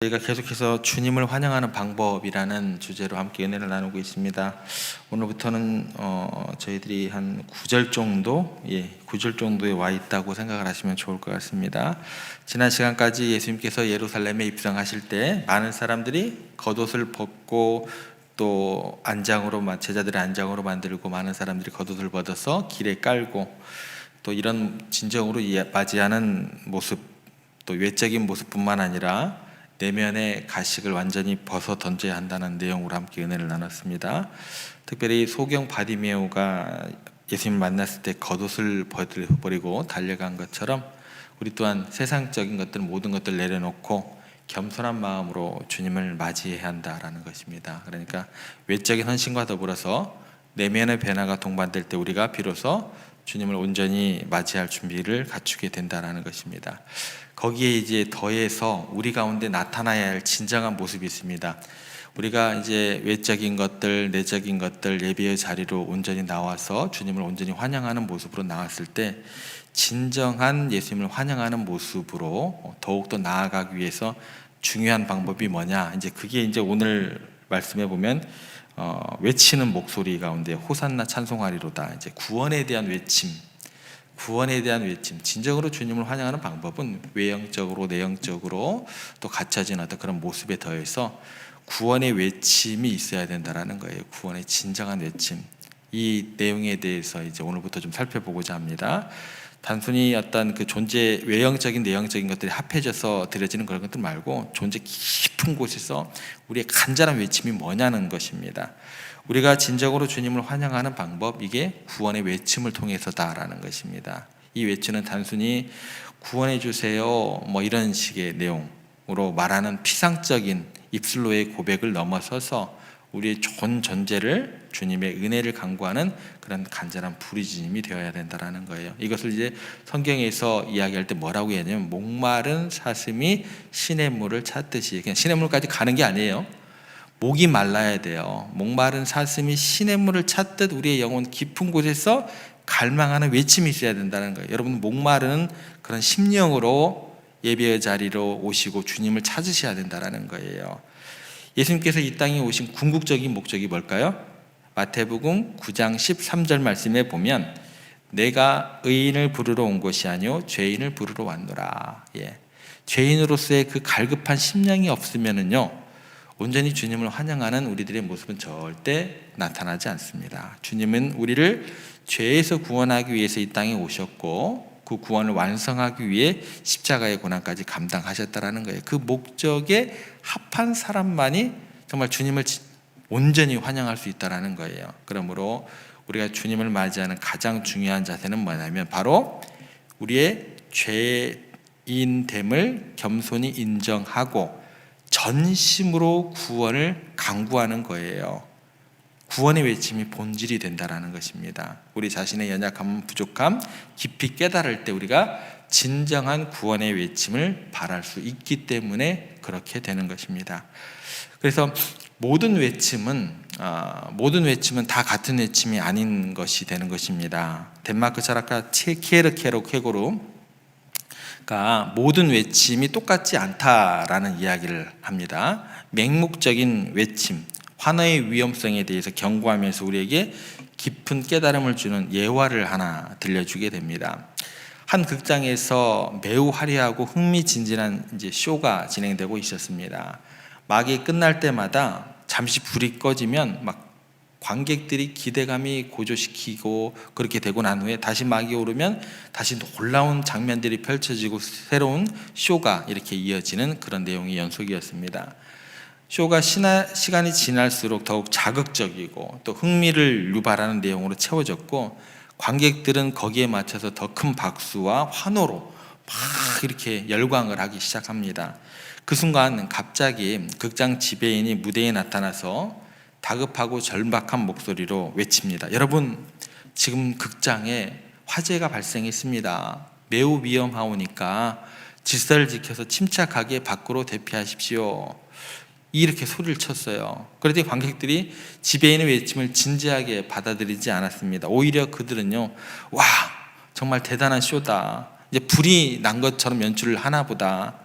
저희가 계속해서 주님을 환영하는 방법이라는 주제로 함께 은혜를 나누고 있습니다. 오늘부터는 저희들이 한 9절 정도, 9절 정도에 와 있다고 생각을 하시면 좋을 것 같습니다. 지난 시간까지 예수님께서 예루살렘에 입성하실 때 많은 사람들이 겉옷을 벗고 또 제자들의 안장으로 만들고 많은 사람들이 겉옷을 벗어서 길에 깔고 또 이런 진정으로 맞이하는 모습, 또 외적인 모습뿐만 아니라 내면의 가식을 완전히 벗어 던져야 한다는 내용으로 함께 은혜를 나눴습니다. 특별히 소경 바디메오가 예수님 만났을 때 겉옷을 버리고 달려간 것처럼 우리 또한 세상적인 것들 모든 것들 내려놓고 겸손한 마음으로 주님을 맞이해야 한다라는 것입니다. 그러니까 외적인 헌신과 더불어서 내면의 변화가 동반될 때 우리가 비로소 주님을 온전히 맞이할 준비를 갖추게 된다라는 것입니다. 거기에 이제 더해서 우리 가운데 나타나야 할 진정한 모습이 있습니다. 우리가 이제 외적인 것들, 내적인 것들 예배의 자리로 온전히 나와서 주님을 온전히 환영하는 모습으로 나왔을 때 진정한 예수님을 환영하는 모습으로 더욱더 나아가기 위해서 중요한 방법이 뭐냐? 이제 그게 이제 오늘 말씀해 보면 외치는 목소리 가운데 호산나 찬송하리로다. 이제 구원에 대한 외침. 진정으로 주님을 환영하는 방법은 외형적으로 내형적으로 또 갖춰진 어떤 그런 모습에 더해서 구원의 외침이 있어야 된다라는 거예요. 구원의 진정한 외침. 이 내용에 대해서 이제 오늘부터 좀 살펴보고자 합니다. 단순히 어떤 그 존재 외형적인 내형적인 것들이 합해져서 드려지는 그런 것들 말고 존재 깊은 곳에서 우리의 간절한 외침이 뭐냐는 것입니다. 우리가 진정으로 주님을 환영하는 방법, 이게 구원의 외침을 통해서다라는 것입니다. 이 외침은 단순히 구원해 주세요 뭐 이런 식의 내용으로 말하는 피상적인 입술로의 고백을 넘어서서 우리의 전 존재를 주님의 은혜를 간구하는 그런 간절한 부르짖음이 되어야 된다라는 거예요. 이것을 이제 성경에서 이야기할 때 뭐라고 해야 되냐면 목마른 사슴이 시냇물을 찾듯이, 그냥 시냇물까지 가는 게 아니에요. 목이 말라야 돼요. 목마른 사슴이 시냇물을 찾듯 우리의 영혼 깊은 곳에서 갈망하는 외침이 있어야 된다는 거예요. 여러분, 목마른 그런 심령으로 예배의 자리로 오시고 주님을 찾으셔야 된다는 거예요. 예수님께서 이 땅에 오신 궁극적인 목적이 뭘까요? 마태복음 9장 13절 말씀에 보면 내가 의인을 부르러 온 것이 아니요 죄인을 부르러 왔노라. 죄인으로서의 그 갈급한 심령이 없으면은요 온전히 주님을 환영하는 우리들의 모습은 절대 나타나지 않습니다. 주님은 우리를 죄에서 구원하기 위해서 이 땅에 오셨고 그 구원을 완성하기 위해 십자가의 고난까지 감당하셨다라는 거예요. 그 목적에 합한 사람만이 정말 주님을 온전히 환영할 수 있다라는 거예요. 그러므로 우리가 주님을 맞이하는 가장 중요한 자세는 뭐냐면 바로 우리의 죄인됨을 겸손히 인정하고 전심으로 구원을 간구하는 거예요. 구원의 외침이 본질이 된다라는 것입니다. 우리 자신의 연약함, 부족함 깊이 깨달을 때 우리가 진정한 구원의 외침을 바랄 수 있기 때문에 그렇게 되는 것입니다. 그래서 모든 외침은 다 같은 외침이 아닌 것이 되는 것입니다. 덴마크 철학가 키에르케고르가 모든 외침이 똑같지 않다라는 이야기를 합니다. 맹목적인 외침, 환화의 위험성에 대해서 경고하면서 우리에게 깊은 깨달음을 주는 예화를 하나 들려주게 됩니다. 한 극장에서 매우 화려하고 흥미진진한 이제 쇼가 진행되고 있었습니다. 막이 끝날 때마다 잠시 불이 꺼지면 막 관객들이 기대감이 고조시키고 그렇게 되고 난 후에 다시 막이 오르면 다시 놀라운 장면들이 펼쳐지고 새로운 쇼가 이렇게 이어지는 그런 내용의 연속이었습니다. 쇼가 시간이 지날수록 더욱 자극적이고 또 흥미를 유발하는 내용으로 채워졌고 관객들은 거기에 맞춰서 더 큰 박수와 환호로 막 이렇게 열광을 하기 시작합니다. 그 순간 갑자기 극장 지배인이 무대에 나타나서 다급하고 절박한 목소리로 외칩니다. 여러분, 지금 극장에 화재가 발생했습니다. 매우 위험하오니까 질서를 지켜서 침착하게 밖으로 대피하십시오. 이렇게 소리를 쳤어요. 그랬더니 관객들이 지배인의 외침을 진지하게 받아들이지 않았습니다. 오히려 그들은요, 와, 정말 대단한 쇼다. 이제 불이 난 것처럼 연출을 하나 보다.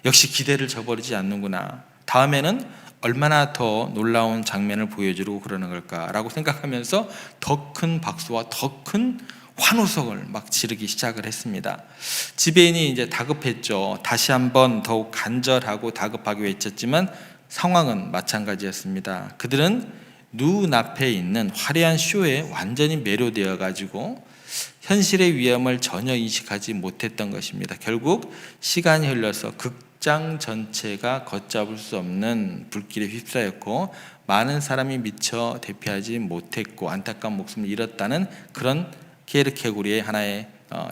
역시 기대를 저버리지 않는구나. 다음에는 얼마나 더 놀라운 장면을 보여주려고 그러는 걸까라고 생각하면서 더 큰 박수와 더 큰 환호성을 막 지르기 시작을 했습니다. 지배인이 이제 다급했죠. 다시 한번 더욱 간절하고 다급하게 외쳤지만 상황은 마찬가지였습니다. 그들은 눈앞에 있는 화려한 쇼에 완전히 매료되어 가지고 현실의 위험을 전혀 인식하지 못했던 것입니다. 결국 시간이 흘러서 극장 전체가 걷잡을 수 없는 불길에 휩싸였고 많은 사람이 미처 대피하지 못했고 안타까운 목숨을 잃었다는 그런 키에르케고르의 하나의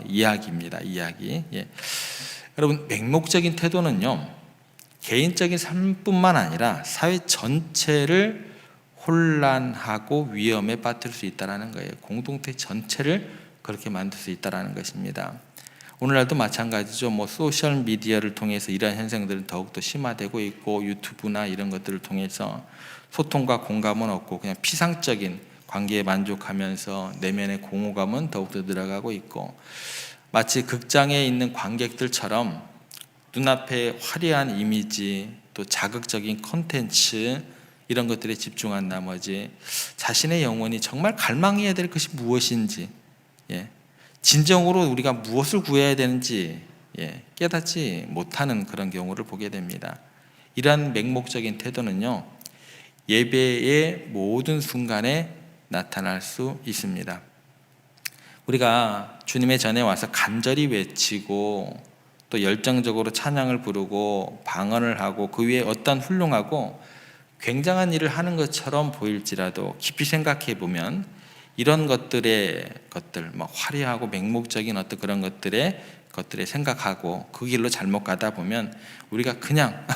이야기입니다. 이야기. 예. 여러분, 맹목적인 태도는요, 개인적인 삶뿐만 아니라 사회 전체를 혼란하고 위험에 빠뜨릴 수 있다는 거예요. 공동체 전체를 그렇게 만들 수 있다는 것입니다. 오늘날도 마찬가지죠. 소셜 미디어를 통해서 이러한 현상들은 더욱더 심화되고 있고 유튜브나 이런 것들을 통해서 소통과 공감은 없고 그냥 피상적인 관계에 만족하면서 내면의 공허감은 더욱더 늘어가고 있고 마치 극장에 있는 관객들처럼 눈앞에 화려한 이미지 또 자극적인 콘텐츠 이런 것들에 집중한 나머지 자신의 영혼이 정말 갈망해야 될 것이 무엇인지 진정으로 우리가 무엇을 구해야 되는지 깨닫지 못하는 그런 경우를 보게 됩니다. 이러한 맹목적인 태도는요 예배의 모든 순간에 나타날 수 있습니다. 우리가 주님의 전에 와서 간절히 외치고 또 열정적으로 찬양을 부르고 방언을 하고 그 위에 어떤 훌륭하고 굉장한 일을 하는 것처럼 보일지라도 깊이 생각해 보면 이런 것들 막 화려하고 맹목적인 어떤 그런 것들에 생각하고 그 길로 잘못 가다 보면 우리가 그냥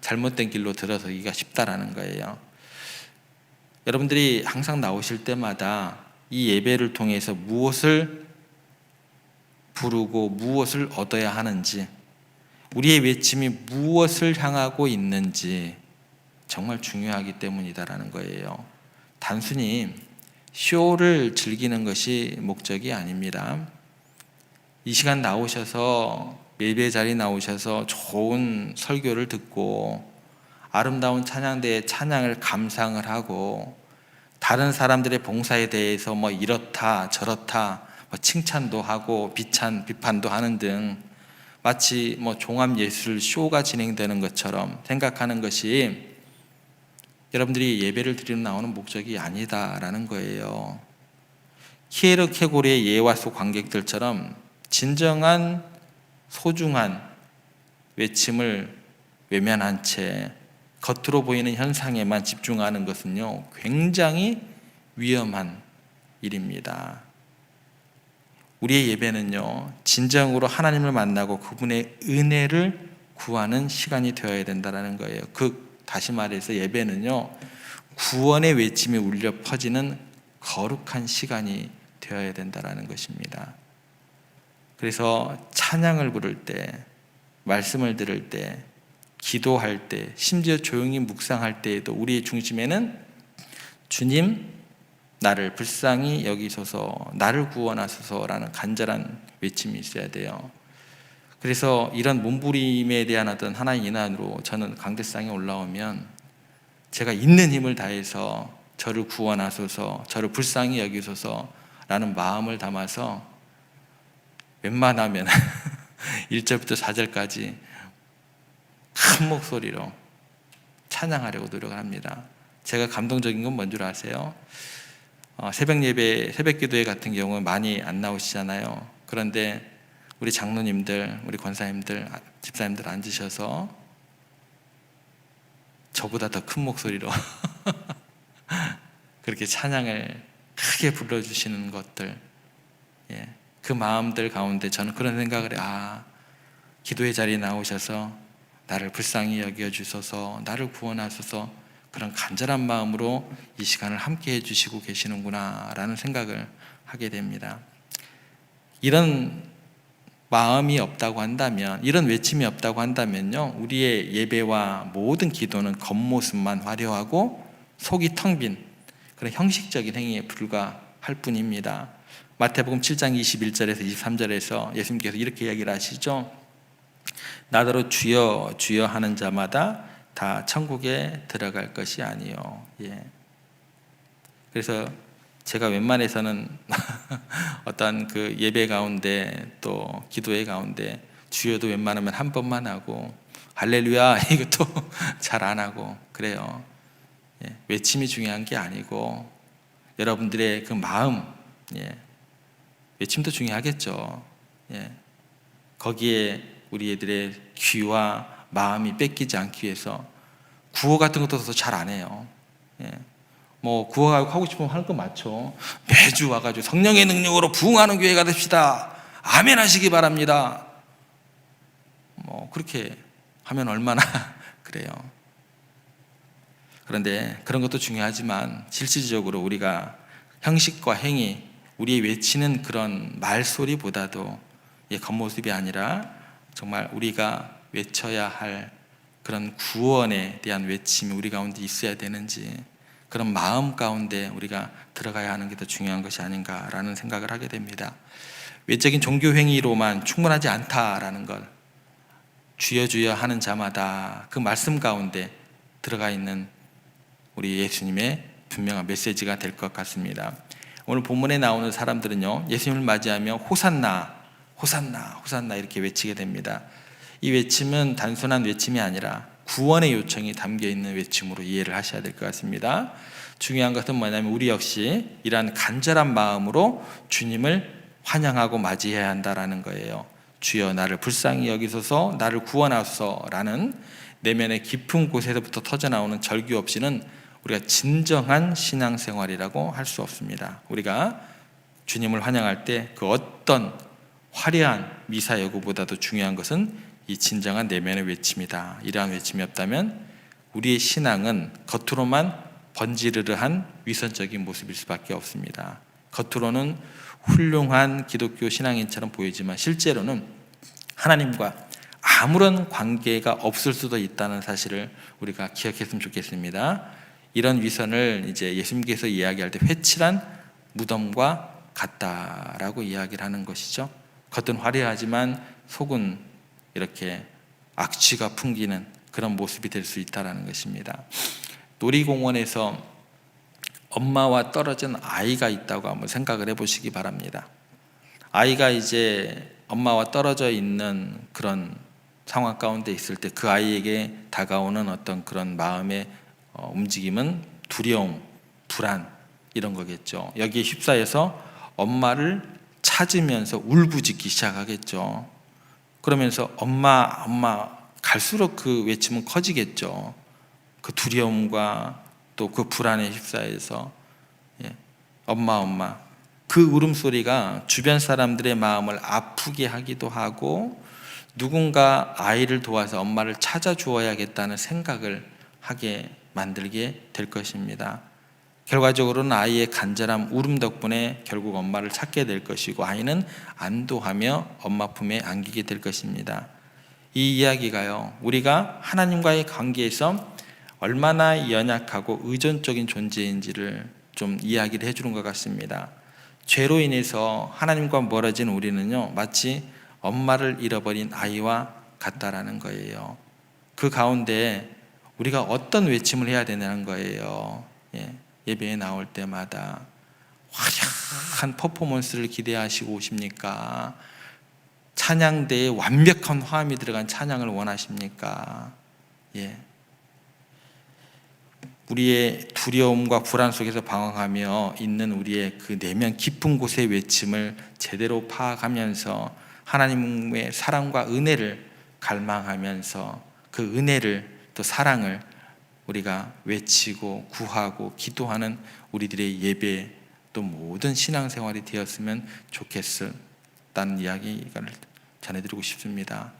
잘못된 길로 들어서기가 쉽다라는 거예요. 여러분들이 항상 나오실 때마다 이 예배를 통해서 무엇을 부르고 무엇을 얻어야 하는지, 우리의 외침이 무엇을 향하고 있는지 정말 중요하기 때문이다라는 거예요. 단순히 쇼를 즐기는 것이 목적이 아닙니다. 이 시간 나오셔서 예배 자리 나오셔서 좋은 설교를 듣고 아름다운 찬양대의 찬양을 감상을 하고 다른 사람들의 봉사에 대해서 이렇다 저렇다 칭찬도 하고 비판도 하는 등 마치 종합예술 쇼가 진행되는 것처럼 생각하는 것이 여러분들이 예배를 드리러 나오는 목적이 아니다라는 거예요. 키에르케고르의 예화소 관객들처럼 진정한 소중한 외침을 외면한 채 겉으로 보이는 현상에만 집중하는 것은요 굉장히 위험한 일입니다. 우리의 예배는요 진정으로 하나님을 만나고 그분의 은혜를 구하는 시간이 되어야 된다는 거예요. 다시 말해서 예배는요 구원의 외침이 울려 퍼지는 거룩한 시간이 되어야 된다는 것입니다. 그래서 찬양을 부를 때, 말씀을 들을 때, 기도할 때, 심지어 조용히 묵상할 때에도 우리의 중심에는 주님 나를 불쌍히 여기소서, 나를 구원하소서라는 간절한 외침이 있어야 돼요. 그래서 이런 몸부림에 대한 어떤 하나의 인안으로 저는 강대상에 올라오면 제가 있는 힘을 다해서 저를 구원하소서, 저를 불쌍히 여기소서라는 마음을 담아서 웬만하면 1절부터 4절까지 큰 목소리로 찬양하려고 노력을 합니다. 제가 감동적인 건 뭔 줄 아세요? 새벽 예배, 새벽 기도회 같은 경우는 많이 안 나오시잖아요. 그런데 우리 장로님들, 우리 권사님들, 집사님들 앉으셔서 저보다 더 큰 목소리로 그렇게 찬양을 크게 불러주시는 것들, 그 마음들 가운데 저는 그런 생각을 해요. 기도의 자리에 나오셔서 나를 불쌍히 여겨주소서, 나를 구원하소서, 그런 간절한 마음으로 이 시간을 함께 해주시고 계시는구나 라는 생각을 하게 됩니다. 이런 마음이 없다고 한다면, 이런 외침이 없다고 한다면요 우리의 예배와 모든 기도는 겉모습만 화려하고 속이 텅 빈 그런 형식적인 행위에 불과할 뿐입니다. 마태복음 7장 21절에서 23절에서 예수님께서 이렇게 이야기를 하시죠. 나더러 주여 주여 하는 자마다 다 천국에 들어갈 것이 아니요. 예. 그래서 제가 웬만해서는 어떤 그 예배 가운데 또 기도회 가운데 주여도 웬만하면 한 번만 하고 할렐루야 이것도 잘 안 하고 그래요. 예. 외침이 중요한 게 아니고 여러분들의 그 마음, 예. 외침도 중요하겠죠. 예. 거기에 우리 애들의 귀와 마음이 뺏기지 않기 위해서 구호 같은 것도 잘 안 해요. 예. 뭐 구호 하고 싶으면 하는 거 맞죠. 매주 와가지고 성령의 능력으로 부흥하는 교회가 됩시다. 아멘 하시기 바랍니다. 뭐 그렇게 하면 얼마나 그래요. 그런데 그런 것도 중요하지만 실질적으로 우리가 형식과 행위, 우리의 외치는 그런 말소리보다도 겉모습이 아니라 정말 우리가 외쳐야 할 그런 구원에 대한 외침이 우리 가운데 있어야 되는지, 그런 마음 가운데 우리가 들어가야 하는 게 더 중요한 것이 아닌가라는 생각을 하게 됩니다. 외적인 종교 행위로만 충분하지 않다라는 걸 주여 주여 하는 자마다 그 말씀 가운데 들어가 있는 우리 예수님의 분명한 메시지가 될 것 같습니다. 오늘 본문에 나오는 사람들은요, 예수님을 맞이하며 호산나 호산나 호산나 이렇게 외치게 됩니다. 이 외침은 단순한 외침이 아니라 구원의 요청이 담겨있는 외침으로 이해를 하셔야 될 것 같습니다. 중요한 것은 뭐냐면 우리 역시 이러한 간절한 마음으로 주님을 환영하고 맞이해야 한다는 거예요. 주여 나를 불쌍히 여기소서, 나를 구원하소서라는 내면의 깊은 곳에서부터 터져나오는 절규 없이는 우리가 진정한 신앙생활이라고 할 수 없습니다. 우리가 주님을 환영할 때 그 어떤 화려한 미사 여구보다도 중요한 것은 이 진정한 내면의 외침이다. 이러한 외침이 없다면 우리의 신앙은 겉으로만 번지르르한 위선적인 모습일 수밖에 없습니다. 겉으로는 훌륭한 기독교 신앙인처럼 보이지만 실제로는 하나님과 아무런 관계가 없을 수도 있다는 사실을 우리가 기억했으면 좋겠습니다. 이런 위선을 이제 예수님께서 이야기할 때 회칠한 무덤과 같다라고 이야기를 하는 것이죠. 겉은 화려하지만 속은 이렇게 악취가 풍기는 그런 모습이 될 수 있다는 것입니다. 놀이공원에서 엄마와 떨어진 아이가 있다고 한번 생각을 해보시기 바랍니다. 아이가 이제 엄마와 떨어져 있는 그런 상황 가운데 있을 때 그 아이에게 다가오는 어떤 그런 마음의 움직임은 두려움, 불안 이런 거겠죠. 여기에 휩싸여서 엄마를 찾으면서 울부짖기 시작하겠죠. 그러면서 엄마 엄마 갈수록 그 외침은 커지겠죠. 그 두려움과 또 그 불안에 휩싸여서 엄마 엄마 그 울음소리가 주변 사람들의 마음을 아프게 하기도 하고 누군가 아이를 도와서 엄마를 찾아주어야겠다는 생각을 하게 만들게 될 것입니다. 결과적으로는 아이의 간절한 울음 덕분에 결국 엄마를 찾게 될 것이고 아이는 안도하며 엄마 품에 안기게 될 것입니다. 이 이야기가요, 우리가 하나님과의 관계에서 얼마나 연약하고 의존적인 존재인지를 좀 이야기를 해주는 것 같습니다. 죄로 인해서 하나님과 멀어진 우리는요, 마치 엄마를 잃어버린 아이와 같다라는 거예요. 그 가운데 우리가 어떤 외침을 해야 되냐는 거예요. 예배에 나올 때마다 화려한 퍼포먼스를 기대하시고 오십니까? 찬양대에 완벽한 화음이 들어간 찬양을 원하십니까? 우리의 두려움과 불안 속에서 방황하며 있는 우리의 그 내면 깊은 곳의 외침을 제대로 파악하면서 하나님의 사랑과 은혜를 갈망하면서 그 은혜를 또 사랑을 우리가 외치고 구하고 기도하는 우리들의 예배 또 모든 신앙생활이 되었으면 좋겠다는 이야기를 전해드리고 싶습니다.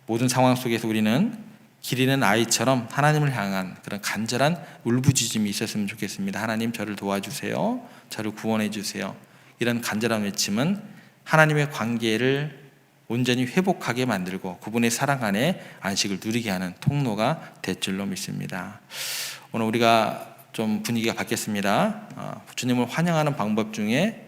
모든 상황 속에서 우리는 기리는 아이처럼 하나님을 향한 그런 간절한 울부짖음이 있었으면 좋겠습니다. 하나님 저를 도와주세요. 저를 구원해 주세요. 이런 간절한 외침은 하나님의 관계를 온전히 회복하게 만들고 그분의 사랑 안에 안식을 누리게 하는 통로가 될 줄로 믿습니다. 오늘 우리가 좀 분위기가 바뀌었습니다. 주님을 환영하는 방법 중에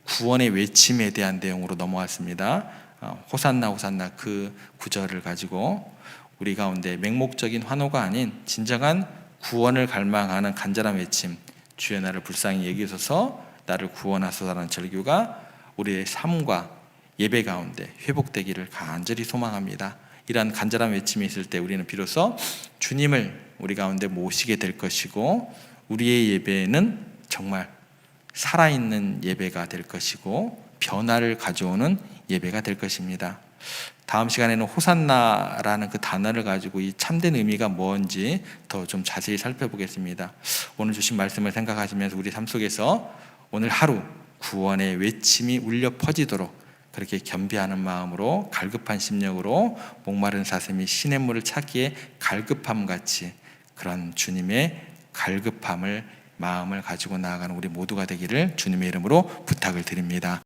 구원의 외침에 대한 내용으로 넘어왔습니다. 호산나 호산나 그 구절을 가지고 우리 가운데 맹목적인 환호가 아닌 진정한 구원을 갈망하는 간절한 외침, 주여 나를 불쌍히 여기소서 나를 구원하소서라는 절규가 우리의 삶과 예배 가운데 회복되기를 간절히 소망합니다. 이러한 간절한 외침이 있을 때 우리는 비로소 주님을 우리 가운데 모시게 될 것이고 우리의 예배는 정말 살아있는 예배가 될 것이고 변화를 가져오는 예배가 될 것입니다. 다음 시간에는 호산나라는 그 단어를 가지고 이 참된 의미가 뭔지 더 좀 자세히 살펴보겠습니다. 오늘 주신 말씀을 생각하시면서 우리 삶 속에서 오늘 하루 구원의 외침이 울려 퍼지도록 그렇게 겸비하는 마음으로 갈급한 심령으로 목마른 사슴이 시냇물을 찾기에 갈급함 같이 그런 주님의 갈급함을 마음을 가지고 나아가는 우리 모두가 되기를 주님의 이름으로 부탁을 드립니다.